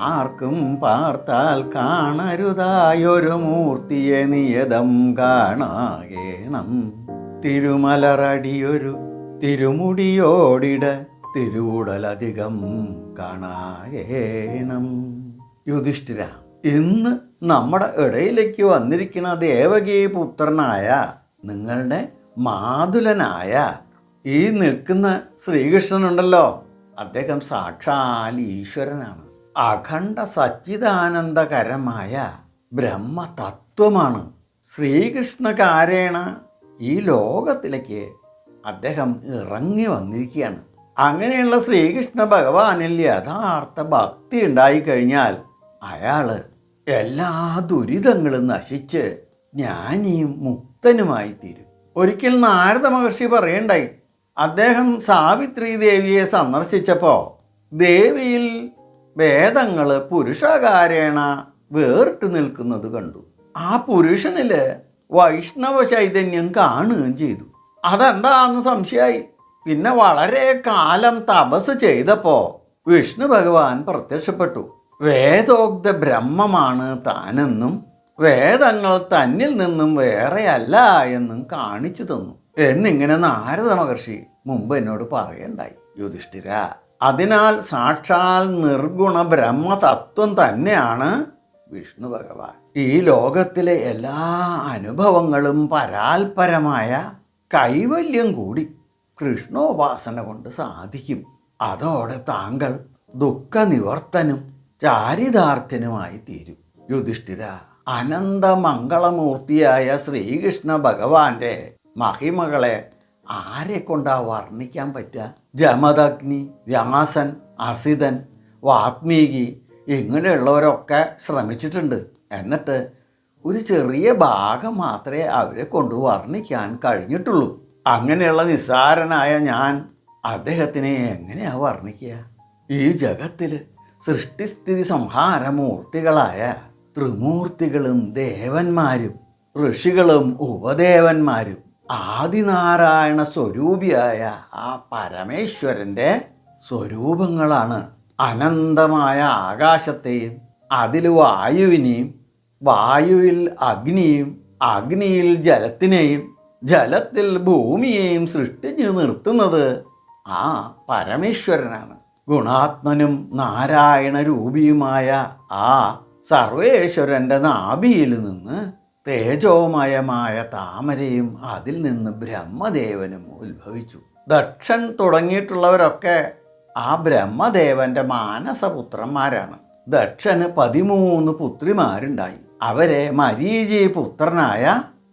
ആർക്കും പാർത്താൽ കാണരുതായൊരു മൂർത്തിയെ നിയതം കാണാകേണം. തിരുമലറടിയൊരു തിരുമുടിയോടിട തിരുവുടലധികം കാണാകേണം. യുധിഷ്ഠിര, ഇന്ന് നമ്മുടെ ഇടയിലേക്ക് വന്നിരിക്കുന്ന ദേവകീ പുത്രനായ നിങ്ങളുടെ മാതുലനായ ഈ നിൽക്കുന്ന ശ്രീകൃഷ്ണനുണ്ടല്ലോ, അദ്ദേഹം സാക്ഷാൽ ഈശ്വരനാണ്. അഖണ്ഡ സച്ചിദാനന്ദകരമായ ബ്രഹ്മതത്വമാണ്. ശ്രീകൃഷ്ണകാരേണ ഈ ലോകത്തിലേക്ക് അദ്ദേഹം ഇറങ്ങി വന്നിരിക്കുകയാണ്. അങ്ങനെയുള്ള ശ്രീകൃഷ്ണ ഭഗവാനിൽ യഥാർത്ഥ ഭക്തി ഉണ്ടായിക്കഴിഞ്ഞാൽ അയാള് എല്ലാ ദുരിതങ്ങളും നശിച്ച് ജ്ഞാനിയും മുക്തനുമായി തീരും. ഒരിക്കൽ നാരദ മഹർഷി പറയണ്ടായി, അദ്ദേഹം സാവിത്രി ദേവിയെ സന്ദർശിച്ചപ്പോൾ ദേവിയിൽ വേദങ്ങൾ പുരുഷകാരേണ വേറിട്ട് നിൽക്കുന്നത് കണ്ടു. ആ പുരുഷനിൽ വൈഷ്ണവ ചൈതന്യം കാണുകയും ചെയ്തു. അതെന്താന്ന് സംശയമായി. പിന്നെ വളരെ കാലം തപസ് ചെയ്തപ്പോൾ വിഷ്ണു ഭഗവാൻ പ്രത്യക്ഷപ്പെട്ടു. വേദോക്ത ബ്രഹ്മമാണ് താനെന്നും വേദങ്ങൾ തന്നിൽ നിന്നും വേറെയല്ല എന്നും കാണിച്ചു തന്നു എന്നിങ്ങനെ നാരദ മഹർഷി മുമ്പ് എന്നോട് പറയണ്ടായി. യുധിഷ്ഠിര, അതിനാൽ സാക്ഷാൽ നിർഗുണ ബ്രഹ്മതത്വം തന്നെയാണ് വിഷ്ണു ഭഗവാൻ. ഈ ലോകത്തിലെ എല്ലാ അനുഭവങ്ങളും പരാൽപരമായ കൈവല്യം കൂടി കൃഷ്ണോപാസന കൊണ്ട് സാധിക്കും. അതോടെ താങ്കൾ ദുഃഖനിവർത്തനും ചാരിതാർത്ഥ്യനുമായി തീരും. യുധിഷ്ഠിര, അനന്തമംഗളമൂർത്തിയായ ശ്രീകൃഷ്ണ ഭഗവാന്റെ മഹിമകളെ ആരെ കൊണ്ടാ വർണ്ണിക്കാൻ പറ്റുക? ജമദഗ്നി, വ്യാസൻ, അസിതൻ, വാത്മീകി ഇങ്ങനെയുള്ളവരൊക്കെ ശ്രമിച്ചിട്ടുണ്ട്. എന്നിട്ട് ഒരു ചെറിയ ഭാഗം മാത്രമേ അവരെ കൊണ്ട് വർണ്ണിക്കാൻ കഴിഞ്ഞിട്ടുള്ളൂ. അങ്ങനെയുള്ള നിസ്സാരനായ ഞാൻ അദ്ദേഹത്തിനെ എങ്ങനെയാ വർണ്ണിക്കുക? ഈ ജഗത്തിൽ സൃഷ്ടിസ്ഥിതി സംഹാരമൂർത്തികളായ ത്രിമൂർത്തികളും ദേവന്മാരും ഋഷികളും ഉപദേവന്മാരും ആദിനാരായണ സ്വരൂപിയായ ആ പരമേശ്വരൻ്റെ സ്വരൂപങ്ങളാണ്. അനന്തമായ ആകാശത്തെയും അതിൽ വായുവിനെയും വായുവിൽ അഗ്നിയും അഗ്നിയിൽ ജലത്തിനെയും ജലത്തിൽ ഭൂമിയെയും സൃഷ്ടിച്ചു നിർത്തുന്നത് ആ പരമേശ്വരനാണ്. ഗുണാത്മനും നാരായണ രൂപിയുമായ ആ സർവേശ്വരൻ്റെ നാഭിയിൽ നിന്ന് തേജോമയമായ താമരയും അതിൽ നിന്ന് ബ്രഹ്മദേവനും ഉത്ഭവിച്ചു. ദക്ഷൻ തുടങ്ങിയിട്ടുള്ളവരൊക്കെ ആ ബ്രഹ്മദേവന്റെ മാനസപുത്രന്മാരാണ്. ദക്ഷന് 13 പുത്രിമാരുണ്ടായി. അവരെ മരീചി പുത്രനായ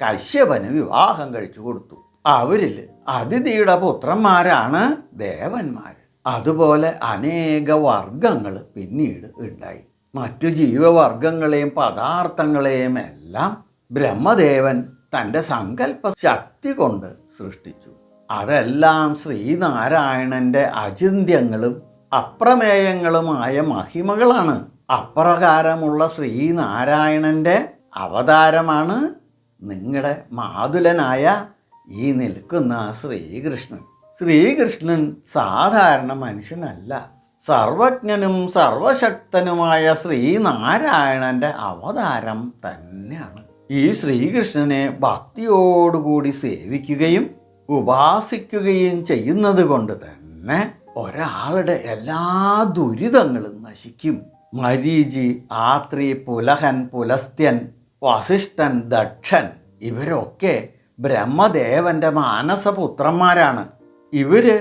കശ്യപന് വിവാഹം കഴിച്ചു കൊടുത്തു. അവരിൽ അതിഥിയുടെ പുത്രന്മാരാണ് ദേവന്മാർ. അതുപോലെ അനേക വർഗങ്ങൾ പിന്നീട് ഉണ്ടായി. മറ്റു ജീവവർഗങ്ങളെയും പദാർത്ഥങ്ങളെയും എല്ലാം ബ്രഹ്മദേവൻ തൻ്റെ സങ്കല്പ ശക്തി കൊണ്ട് സൃഷ്ടിച്ചു. അതെല്ലാം ശ്രീനാരായണന്റെ അചിന്ത്യങ്ങളും അപ്രമേയങ്ങളുമായ മഹിമകളാണ്. അപ്രകാരമുള്ള ശ്രീനാരായണന്റെ അവതാരമാണ് നിങ്ങളുടെ മാതുലനായ ഈ നിൽക്കുന്ന ശ്രീകൃഷ്ണൻ. ശ്രീകൃഷ്ണൻ സാധാരണ മനുഷ്യനല്ല, സർവജ്ഞനും സർവശക്തനുമായ ശ്രീനാരായണന്റെ അവതാരം തന്നെയാണ്. ഈ ശ്രീകൃഷ്ണനെ ഭക്തിയോടുകൂടി സേവിക്കുകയും ഉപാസിക്കുകയും ചെയ്യുന്നത് കൊണ്ട് തന്നെ ഒരാളുടെ എല്ലാ ദുരിതങ്ങളും നശിക്കും. മരീചി, ആത്രി, പുലഹൻ, പുലസ്ത്യൻ, വസിഷ്ഠൻ, ദക്ഷൻ ഇവരൊക്കെ ബ്രഹ്മദേവന്റെ മാനസപുത്രന്മാരാണ്. ഇവര്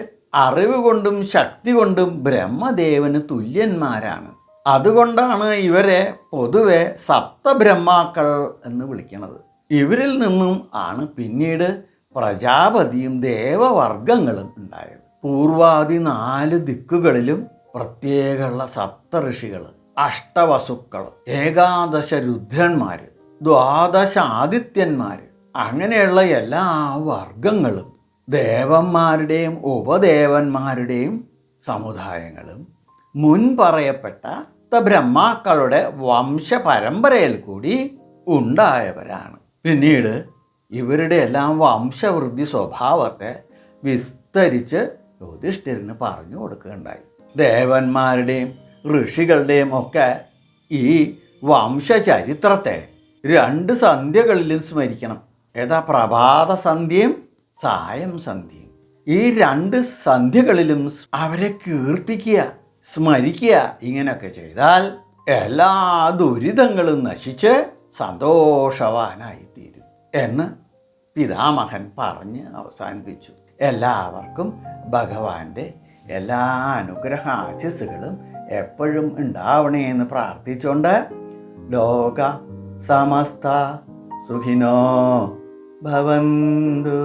അറിവ് കൊണ്ടും ശക്തി കൊണ്ടും ബ്രഹ്മദേവന് തുല്യന്മാരാണ്. അതുകൊണ്ടാണ് ഇവരെ പൊതുവെ സപ്തബ്രഹ്മാക്കൾ എന്ന് വിളിക്കുന്നത്. ഇവരിൽ നിന്നും ആണ് പിന്നീട് പ്രജാപതിയും ദേവവർഗങ്ങളും ഉണ്ടായത്. പൂർവാദി 4 ദിക്കുകളിലും പ്രത്യേകമുള്ള സപ്തഋഷികൾ, അഷ്ടവസുക്കൾ, ഏകാദശ രുദ്രന്മാർ, 12 ആദിത്യന്മാർ, അങ്ങനെയുള്ള എല്ലാ വർഗങ്ങളും ദേവന്മാരുടെയും ഉപദേവന്മാരുടെയും സമുദായങ്ങളും മുൻ പറയപ്പെട്ട ബ്രഹ്മാക്കളുടെ വംശപരമ്പരയിൽ കൂടി ഉണ്ടായവരാണ്. പിന്നീട് ഇവരുടെ എല്ലാം വംശവൃദ്ധി സ്വഭാവത്തെ വിസ്തരിച്ച് യുധിഷ്ഠിരന് പറഞ്ഞു കൊടുക്കുകയുണ്ടായി. ദേവന്മാരുടെയും ഋഷികളുടെയും ഒക്കെ ഈ വംശചരിത്രത്തെ 2 സന്ധ്യകളിലും സ്മരിക്കണം. ഏതാ? പ്രഭാത സന്ധ്യയും സായം സന്ധ്യയും. ഈ 2 സന്ധ്യകളിലും അവരെ കീർത്തിക്കുക, സ്മരിക്കുക. ഇങ്ങനെയൊക്കെ ചെയ്താൽ എല്ലാ ദുരിതങ്ങളും നശിച്ച് സന്തോഷവാനായിത്തീരും എന്ന് പിതാമഹൻ പറഞ്ഞ് അവസാനിപ്പിച്ചു. എല്ലാവർക്കും ഭഗവാന്റെ എല്ലാ അനുഗ്രഹ ആശിസ്സുകളും എപ്പോഴും ഉണ്ടാവണേ എന്ന് പ്രാർത്ഥിച്ചുകൊണ്ട് ലോക സമസ്ത സുഖിനോ ഭവന്തു.